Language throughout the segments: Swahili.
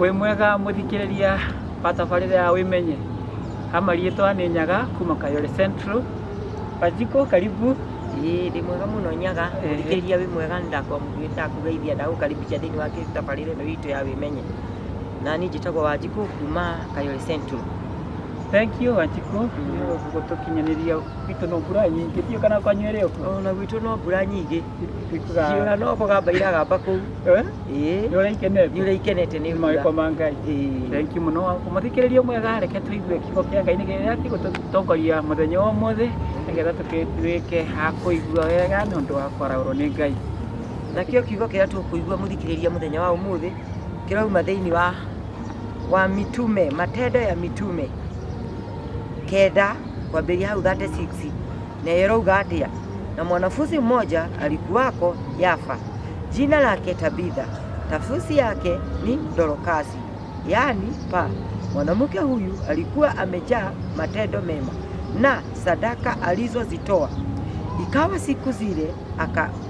Wĩ mwega mũthikĩrĩria wa tabarĩra ya Wĩmenye. Amarĩtwa nĩ Nyaga kuma Kayole Central. Wanjikũ karibu. Ndĩ mwega mũno Nyaga. Mũthikĩrĩria wĩ mwega nĩndakũgeithia ndagũkaribisha thĩinĩ wa tabarĩra ĩno itũ ya Wĩmenye. Na niĩ njĩtagwo Wanjikũ kuma Kayole Central. Thank you Wanjikũ. Gũtũkinyanĩria gwitũ no mbura nyingĩ tiyo kana kwanyu ĩrĩ ũku. Ona gwitũ no mbura nyingĩ. Ciũra no kũgamba iragamba kũu. Nĩũraikenete nĩ mawĩko ma Ngai. Thank you mũno. Mũthikĩrĩria mwega reke tũigue kiugo kĩa Ngai nĩgetha gĩgũtongoria mũthenya wa ũmũthĩ nĩgetha tũtuĩke ha kũigua wega nĩ ũndũ wa kwarahũrwo nĩ Ngai. Nakĩo kiugo kĩrĩa tũkũigua mũthikĩrĩria mũthenya wa ũmũthĩ kĩrauma thĩinĩ wa mitume, Matendo ya Mitume kenda kwambĩrĩria hau 36 na ĩrauga atĩa: na mwanafunzi mmoja alikuwako Yafa, jina lake Tabitha, tafsiri yake ni Dorokasi, yani pa. Mwanamke huyu alikuwa amejaa matendo mema na sadaka alizozitoa. Ikawa siku zile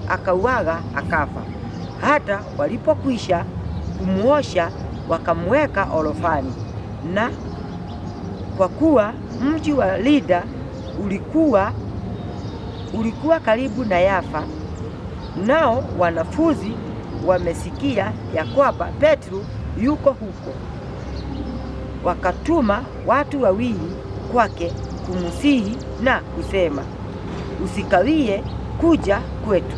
akauaga akafa. Hata walipokwisha kumuosha wakamweka orofani. Na kwa kuwa mji wa Lida ulikuwa karibu na Yafa, nao wanafunzi wamesikia ya kwamba Petro yuko huko, wakatuma watu wawili kwake kumsihi na kusema, usikawie kuja kwetu.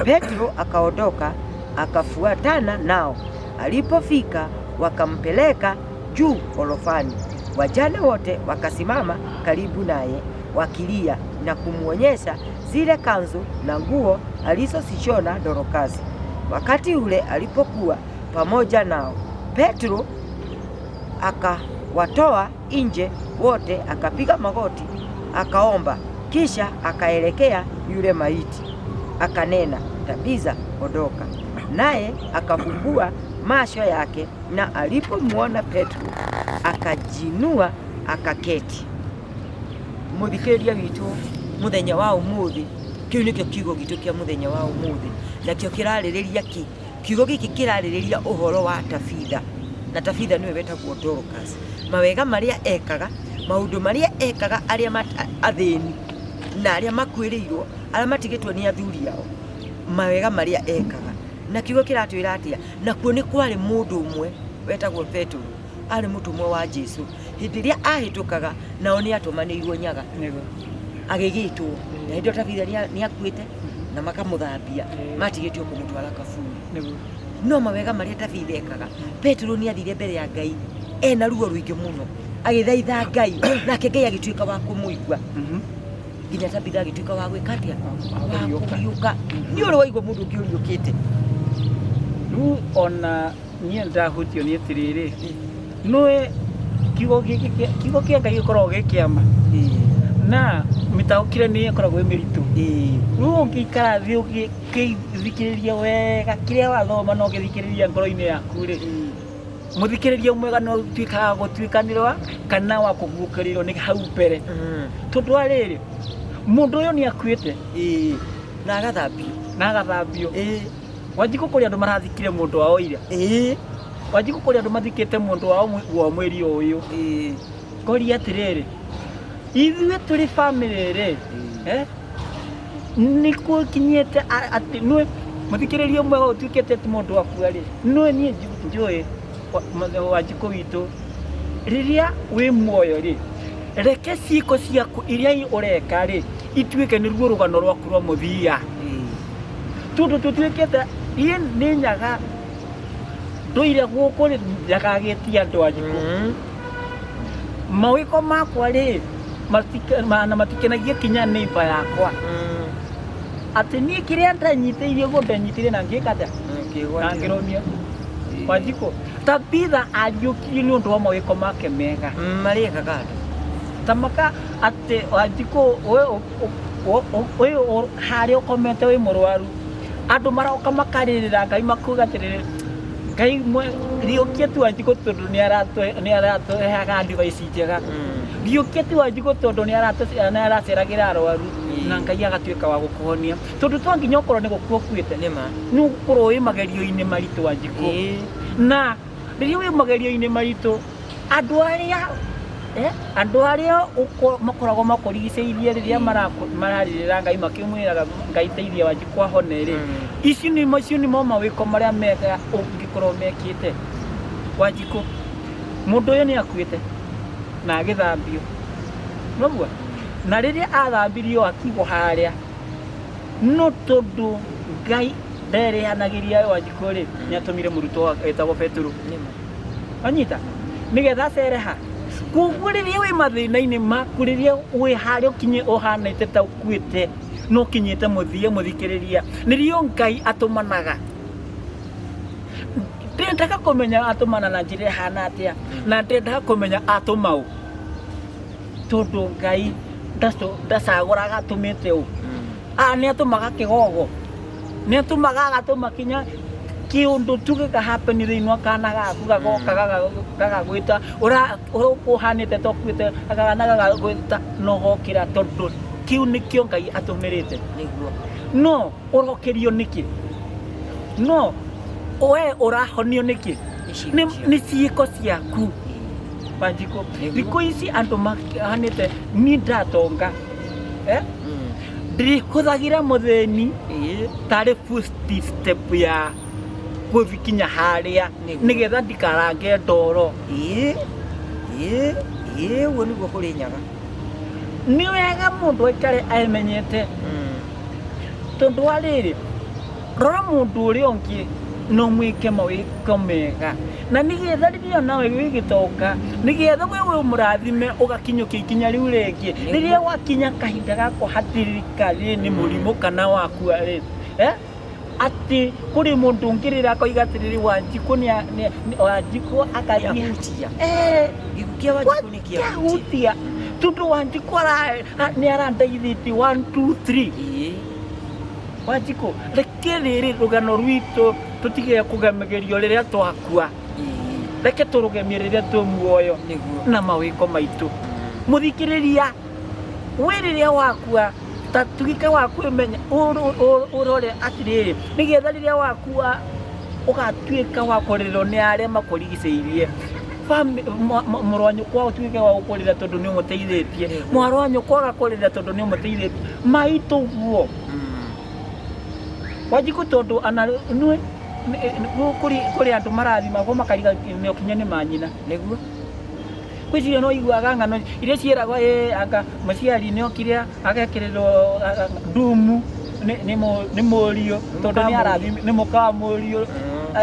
Petro akaondoka akafuatana nao. Alipofika wakampeleka juu orofani. Wajane wote wakasimama karibu naye wakilia na kumuonyesha zile kanzu na nguo alizozishona Dorokasi. Wakati ule alipokuwa pamoja nao, Petro akawatoa nje wote, akapiga magoti, akaomba, kisha akaelekea yule maiti, akanena, Tabitha, ondoka. Naye akafumbua macho yake, na alipomuona Petro akajinua akaketi. Mũthikĩrĩria witũ mũthenya wa ũmũthĩ, kĩu nĩkĩo kiugo gitũ kĩa mũthenya wa ũmũthĩ, nakĩo kĩrarĩrĩria kiugo gĩkĩ kĩrarĩrĩria ũhoro wa Tabitha. Na Tabitha nĩwe wetagwo Dorcas. Mawega marĩa ekaga, maũndũ marĩa ekaga arĩa athĩni na arĩa makuĩrĩirwo, arĩa matigĩtwo nĩ athuri ao, mawega marĩa ekaga. Na kiugo kĩratwĩra atĩa? Nakuo nĩ kwarĩ mũndũ ũmwe wetagwo Petro, arĩ mũtũmwo wa Jesũ. Hĩndĩ ĩrĩa ahĩtũkaga nao nĩ atũmanĩirwo Nyaga, agĩgĩtwo, na hĩndĩ ĩyo Tabitha nĩ akuĩte na makamũthambia, matigĩtio kũmũtwara kaburi. No mawega marĩa Tabitha ekaga, Petro nĩ athire mbere ya Ngai ena ruo rũingĩ mũno, agĩthaitha Ngai, nake Ngai agĩtuĩka wa kũmũigua. Nginya Tabitha agĩtuĩka wa gwĩka atĩa? Wa kũriũka. Nĩ ũrĩ waigua mũndũ ũngĩ ũriũkĩte? Rĩu ona niĩ ndahutio nĩ atĩrĩrĩ, nĩwe kiugo kĩa Ngai gĩkoragwo gĩ kĩama, na mĩtaũkĩre nĩ ĩkoragwo ĩ mĩritũ. Rĩu ũngĩikara thĩ ũgĩthikĩrĩria wega kĩrĩa wathoma na ũgĩthikĩrĩria ngoro-inĩ yaku-rĩ, mũthikĩrĩria mwega no ũtuĩkaga gũtuĩkanĩrwo kana wa kũguũkĩrĩrwo nĩ hau mbere. Tondũ rĩrĩ, mũndũ ũyũ nĩ akuĩte na agathambio. Wanjikũ kũrĩ andũ marathikire mũndũ wao ira. Wanjikũ kũrĩ andũ mathikĩte mũndũ wao wa mweri ũyũ. Ngoria atĩrĩrĩ, ithuĩ tũrĩ bamĩrĩ rĩ, nĩ gũkinyĩte atĩ nĩwe mũthikĩrĩria mwega ũtuĩkĩte atĩ mũndũ wakua rĩ, nĩwe niĩ njũĩ Wanjikũ witũ, rĩrĩa wĩ muoyo rĩ, reke ciĩko ciaku iria ũreka rĩ ituĩke nĩruo rũgano rwaku rwa mũthia. Tondũ tũtuĩkĩte nĩ Nyaga ndũire gũkũ ndakagĩtia andũ Wanjikũ. Mawĩko makwa rĩ matikenagia kinya neighbor yakwa, atĩ niĩ kĩrĩa ndanyitĩirie guo ndanyitĩire na ngĩka atĩa na ngĩrũmia. Wanjikũ, Tabitha ariũkirie nĩ ũndũ wa mawĩko make mega marĩa ekaga andũ. Tamaka atĩ Wanjikũ ũyũ harĩa ũkomete wĩ mũrwaru, andũ maroka makarĩrĩra Ngai makuga atĩrĩrĩ, Ngai riũkia tu Wanjikũ tondũ nĩ aratũheaga advice njega. Riũkia tu Wanjikũ tondũ nĩ araceragĩra arwaru na Ngai agatuĩka wa gũkũhonia. Tondũ to nginya ũkorwo nĩ gũkua ũkuĩte, nĩ ũkorwo wĩ magerio-inĩ maritũ Wanjikũ. Na riria wi magerio-ini maritu andu aria makoragwo makurigicĩirie riria mararirira Ngai makimwiraga Ngai teithia Wanjiku ahone ri icio nimo mawiko maria mega ungikorwo mekite Wanjiku mundu uyu ni akuite na agithambio nogua na riria athambirio akigo haria no tondu Ngai nderehanagiria Wanjiku ri ni atumire murutwo etagwo Petero anyita nigetha cereha kuguo riria wi mathina-ini maku riria wi haria ukinye uhanite ta ukuite no kinyite muthie muthikiriria nirio Ngai atumanaga ndendaga kumenya atumana na njira hana atia na ndendaga kumenya atumau tondu Ngai ndacaguraga atumite u ni atumaga kigogo ni atumaga agatuma kinya kiundu tuge ka happen thiini wa kana gaku gagagwita ukuhanite tokwite agana gagagwita no gokira tondu kiu nikio Ngai atumirite niguo no urokerio niki no we urahonio niki ni ciiko ciaku Wanjiku thikũ ici andu mahanite ni ndatonga ndihuthagira mutheni tari first step ya guthikinya haria nigetha ndikarange ndoro uguo niguo kuri nyaga ni wega mundu aikare aimenyete tondu wa riri rora mundu uria ungi no mwike mawiko mega na nigetha riria nawe wigitonga nigetha we murathime ugakinyukia ikinya riu ringi riria wakinya kahinda gako hatirika ni murimu kana waku ri ati kuri mundu ngirira koiga atiriri Wanjiku ni Wanjiku akahutia gikukia Wanjiku ni kiahutia tondu Wanjiku ni arandeithiti 1 2 3 Wanjiku reke riri rugano rwitu tutige kugemegerio riria twakua reke turugemie riria twi muoyo na mawiko maitu muthikiriria we riria wakua tatuike waku menya urore atiriri nigetha riria wakua ugatuika wakorerwo ni aria makurigicĩirie mwarwanyu kwa utuike wa gukorera tondu ni umuteithitie mwarwanyu kwa gakorera tondu ni umuteithitie maitu guo Wanjiku tondu ana nwe kuri andu marathima go makariga ni okinya ni manyina niguo kwiciria no iguaga ngano iria cieragwo anga muciari ni okiria agekererwo ndumu ni murio tondu ni arathima ni mukamurio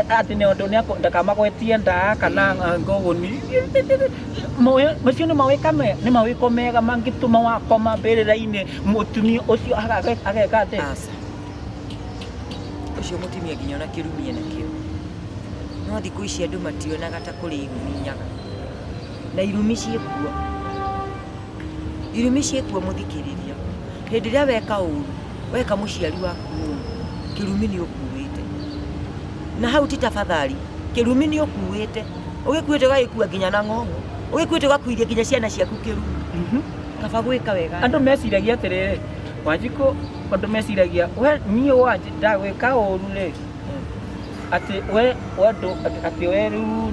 ati ni ondu ni ndakamagwetie ndaa kana ngogoni mucio ni mawikame ni mawiko mega mangituma wakoma mbirira-ini mutumia ucio ageka ati ucio mutumia nginya na kirumie nakio no thiku ici andu mationaga ta kuri irumi nyaga na irumi ciekuo muthikiriria hindi ria weka uru weka muciari waku kirumi ni ukuwite na hau ti tafadhali kirumi ni ukuwite ugikuite gagikua nginya na ng'ong'o ugikuite gakuiria nginya ciana ciaku kirumi kaba gwika wega andu meciragia atiriri Wanjiku andu meciragia we ni wanje ndagwika uru ri ati we ati we riu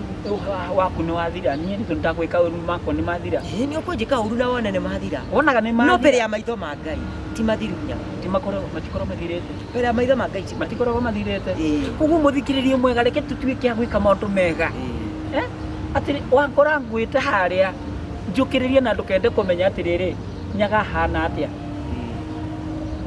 waku ni wathira ni ndagwika uru mako ni mathira ni ukunjika uru na wone ni mathira wonaga ni mathira no mbere ya maitho ma Ngai ti mathiru nya ti matikoro mathirete mbere ya maitho ma Ngai ti matikoro mathirete uguo muthikiririe mwega reke tutuike a gwika maundu mega ati wakora ngwite haria njukiririe na ndukende kumenya atiriri nyaga hana atia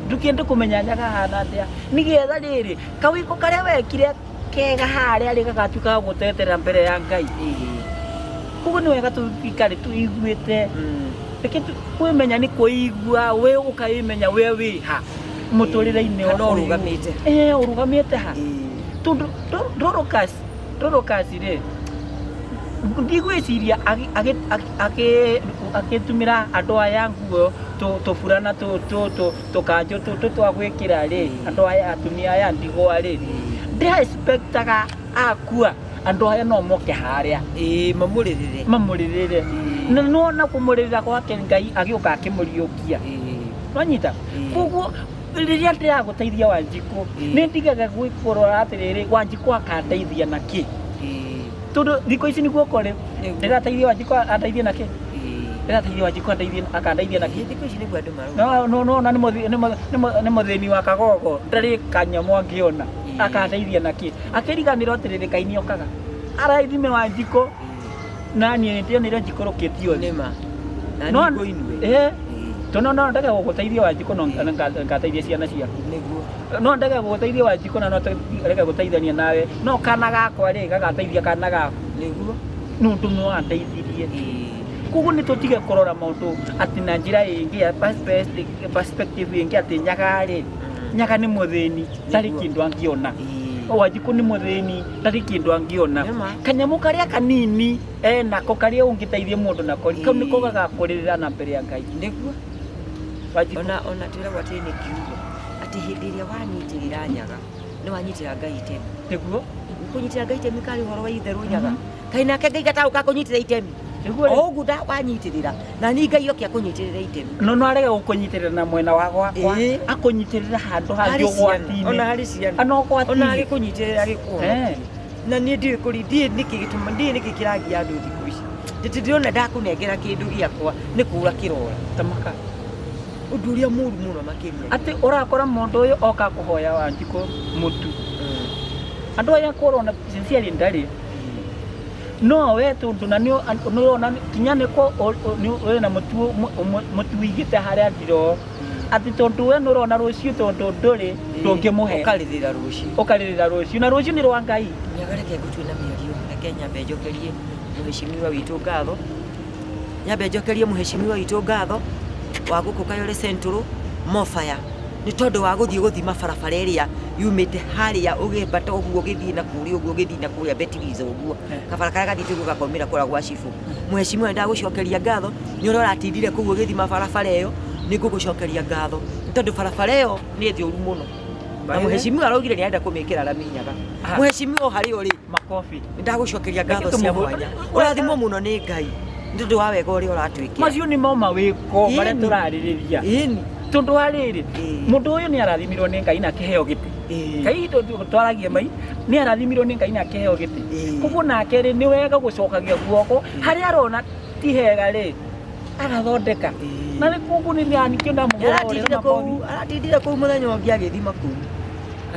ndukende kumenya nyaga hana atia nigetha riri kawiko karia wekire kega haria ri gagatuika gutetera mbere ya Ngai kuguo ni wega tuikare tuiguite reke kwimenya ni kuigua we ukaimenya we wiha muturire-ini no urugamite urugamite ha tondu ndorokasi ri ndigwiciria agitumira andu aya nguo tufurana tukanjo twagwikira ri andu aya atumia aya ndigwa ri ndespectaga akua andu aya no moke haria mamuririre no na kumuririra gwake Ngai agiuka akimuriukia wanyita kuguo riria ndiraguteithia Wanjiku ni ndigaga gwikorora atiriri Wanjiku akandeithia naki tondu thiko ici niguo kore ndirateithia Wanjikũ andeithie nake ndirateithia Wanjikũ akandeithia nake thiko ici niguo andu maru no na nĩ mũthĩni wa Kagogo ndarĩ kanyamũ angĩona akandeithia nake akĩriganĩra atĩrĩrĩ Ngai nĩokaga araithime Wanjikũ na niĩ nĩndĩonire njikũrũkĩtio nĩma na nĩguo inue tono no ndage gũgũteithia Wanjikũ no ngateithia ciana ciaku nĩguo no ndage gũgũteithia Wanjikũ na no ndage gũteithania nawe no kana gakwa rĩ gagateithia kana gaku nĩguo no ndume wandeithirie koguo nĩ tũtige kũrora maũndũ atĩ na njĩra ĩngĩ ya perspective ĩngĩ atĩ nyaga nĩ mũthĩni tarĩ kĩndũ angĩona Wanjikũ nĩ mũthĩni tarĩ kĩndũ angĩona kanyamũ karĩa kanini nako karĩa ũngĩteithia mũndũ nako kau nĩko gagakũrĩrĩra na mbere ya Ngai nĩguo ona twĩragwo atĩ nĩ kiugo atĩ hĩndĩ ĩrĩa wanyitĩrĩra nyaga nĩ wanyitĩra Ngai itemi nĩguo kũnyitĩra Ngai itemi karĩ ũhoro wa itherũ nyaga kaĩ nake Ngai gataũka kũnyitĩra itemi o ũguo wanyitĩrĩra na nĩ Ngai okia kũnyitĩrĩra itemi no arega gũkũnyitĩrĩra na mwena wa gwakwa akũnyitĩrĩra handũ hangĩ ũgwati-inĩ ona harĩ ciana ona harĩ kũnyitĩrĩra gĩkuũ na niĩ ndiĩ kũrithie nĩkĩ gĩtũma ndiĩ nĩkĩ kĩragia andũ thikũ ici ndĩrona ndakũnengera kĩndũ gĩakwa nĩ kũra kĩrora tamaka ũndũ ũrĩa mũru mũno makĩria atĩ ũrakora mũndũ ũyũ oka kũhoya Wanjikũ mũtu andũ aya korona sincerely ndarĩ no we tondu na nĩũrona kinya nĩko wĩna mũtu wĩigĩte harĩa ndiro atĩ tondu we nĩũrona rũciũ tondu ndũrĩ ndũngĩmũhe ũkarĩrĩra rũciũ na rũciũ nĩ rwa Ngai nyaga reke ngũtue na mĩario reke nyambe njokerie mũheshimiwa witũ ngatho nyambe njokerie mũheshimiwa witũ ngatho wa gũkũ Kayole Central Mofaya nĩ tondũ wa gũthima barabara ĩrĩa yumĩte harĩa ũgĩmbata ũguo ũgĩthiĩ na kũrĩa ũguo ũgĩthiĩ na kũrĩa Betiliza ũguo kabara karĩa gathiĩte ũguo gakomĩra kũrĩa gwa Cibũ mũheshimiwa ndagũcokeria ngatho nĩ ũrĩa ũratindire kũu ũgĩthima barabara ĩyo nĩ ngũgũcokeria ngatho nĩ tondũ barabara ĩyo nĩ thĩũru mũno na mũheshimiwa araugire nĩ arenda kũmĩkĩra rami nyaga mũheshimiwa harĩ ũrĩ makobi ndagũcokeria ngatho cia mwanya ũrathimwo mũno nĩ Ngai nĩ tondũ wa wega ũrĩa ũratwĩkĩra macio nĩ mo mawĩko marĩa tũrarĩrĩria tondu wa rĩrĩ mũndũ ũyũ nĩ arathimirwo nĩ Ngai na kĩheo gĩtĩ Ngai twaragia mai nĩ arathimirwo nĩ Ngai na kĩheo gĩtĩ koguo nake rĩ nĩ wega gũcokagia guoko harĩa arona ti hega rĩ agathondeka na nĩ koguo nĩ anikĩona mũgũro aratindire kũu mũthenya ũngĩ agĩthima kũu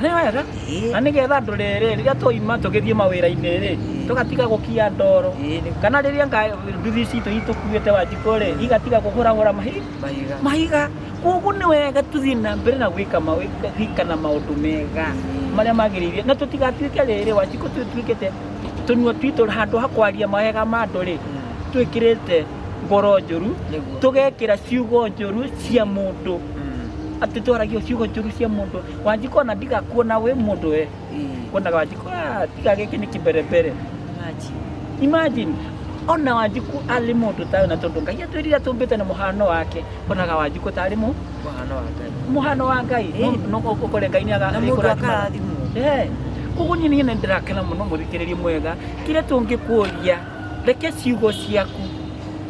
nĩ wega na nĩgetha andũ rĩrĩ rĩrĩa tũima tũgĩthiĩ mawĩra-inĩ rĩ tũgatiga gũkia ndoro kana rĩrĩa nduthi citũ itũkuĩte Wanjikũ rĩ igatiga kũhũrahũra mahiga koguo nĩ wega tũthiĩ na mbere na gwĩka maũndũ mega marĩa magĩrĩire na tũtigatuĩke rĩrĩ Wanjikũ twĩkĩte tũnua twitũ handũ ha kwaria mawega ma andũ rĩ twĩkĩrĩte ngoro njũru tũgekĩra ciugo njũru cia mũndũ atĩ twaragio ciugo njũru cia mũndũ Wanjikũ ona ndigakuona wĩ mũndũ we kuonaga Wanjikũ tiga gĩkĩ nĩ kĩmberembere imagine ona Wanjikũ arĩ mũndũ tayo na tondũ Ngai atwĩrire tũmbĩte na mũhano wake onaga Wanjikũ tarĩ mũhano wa Ngai no ũkore Ngai nĩ agakũrathima koguo niĩ nĩ ndĩrakena mũno mũthikĩrĩria mwega kĩrĩa tũngĩkũria reke ciugo ciaku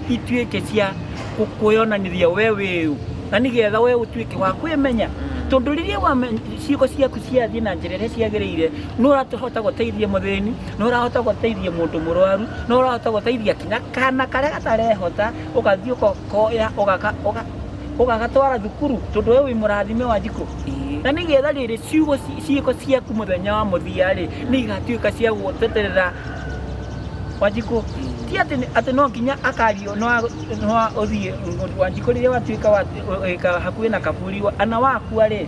ituĩke cia gũkwĩonanĩria we wĩũ na nĩgetha we ũtuĩke wa kwĩmenya tondu rĩrĩa ciugo ciaku ciathiĩ na njĩra ĩrĩa ciagĩrĩire nĩ ũrahota gũteithia mũthĩni nĩ ũrahota gũteithia mũndũ mũrwaru nĩ ũrahota gũteithia kinya kana karĩa gatarehota ũgathiĩ ũgakoya ũgagatwara thukuru tondu we wĩ mũrathime Wanjikũ na nĩgetha rĩrĩ ciugo ciaku mũthenya wa mũthia rĩ nĩ igatuĩka cia gũteterera Wanjikũ ti atĩ no nginya akario no ũthiĩ Wanjikũ rĩrĩa watuĩka hakuhĩ na kaburi ana wakua rĩ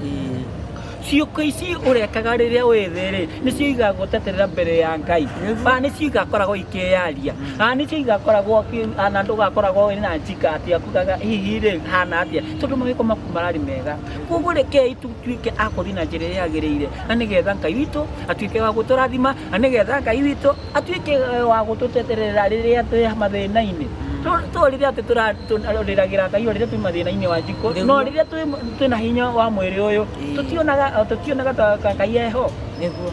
ciugo ici ũrekaga rĩrĩa wĩthĩ rĩ nĩcio igagũteterera mbere ya Ngai nĩcio igakoragwo ikĩyaria nĩcio igakoragwo na ndũgakoragwo na njika atĩ akugaga hihi rĩ hana atĩa tondũ mawĩko maku mararĩ mega koguo rekei tũtuĩke a kũthiĩ na njĩra ĩrĩa yagĩrĩire na nĩgetha Ngai witũ atuĩke wa gũtũrathima na nĩgetha Ngai witũ atuĩke wa gũtũteterera rĩrĩa twĩ mathĩna-inĩ to rĩrĩa atĩ tũrarĩragĩra Ngai rĩrĩa twĩ mathĩna-inĩ Wanjikũ no rĩrĩa twĩna hinya wa mwĩrĩ ũyũ tũtionaga ta Ngai eho nĩguo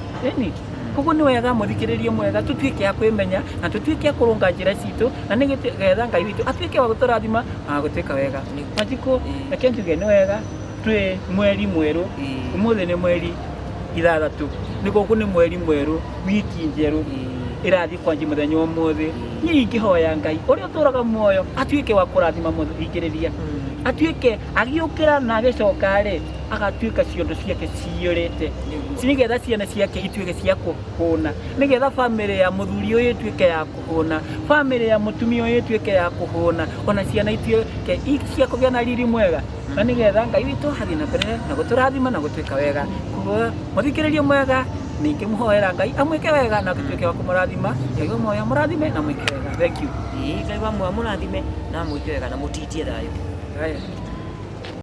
koguo nĩ wega mũthikĩrĩrie mwega tũtuĩke a kwĩmenya na tũtuĩke a kũrũnga njĩra citũ na nĩgetha Ngai witũ atuĩke wa gũtũrathima na gũtuĩka wega Wanjikũ reke njuge nĩ wega twĩ mweri mwerũ ũmũthĩ nĩ mweri 6 nĩ gũkũ nĩ mweri mwerũ wiki njerũ irathi kwanji muthenya umuthi ni ingihoya Ngai uria turaga muoyo atuike wa kurathima muthikiriria atuike agiukira na agicoka ri agatuika ciondo ciake ciurite sinigetha ciana ciake ituike cia kuhuna nigetha family ya muthuri uyu ituike ya kuhuna family ya mutumia uyu ituike ya kuhuna ona ciana ituike cia kugia na riri mwega na nigetha Ngai witu hathi na mbere na guturathima na gutuika wega kugo muthikiriria mwega ningi muhoera Ngai amwike wega na gutuike wa kumurathima Ngai wa moya murathime na mwike wega. Thank you. Ngai wa moya murathime na mwike wega na mutitie thayo. Haya.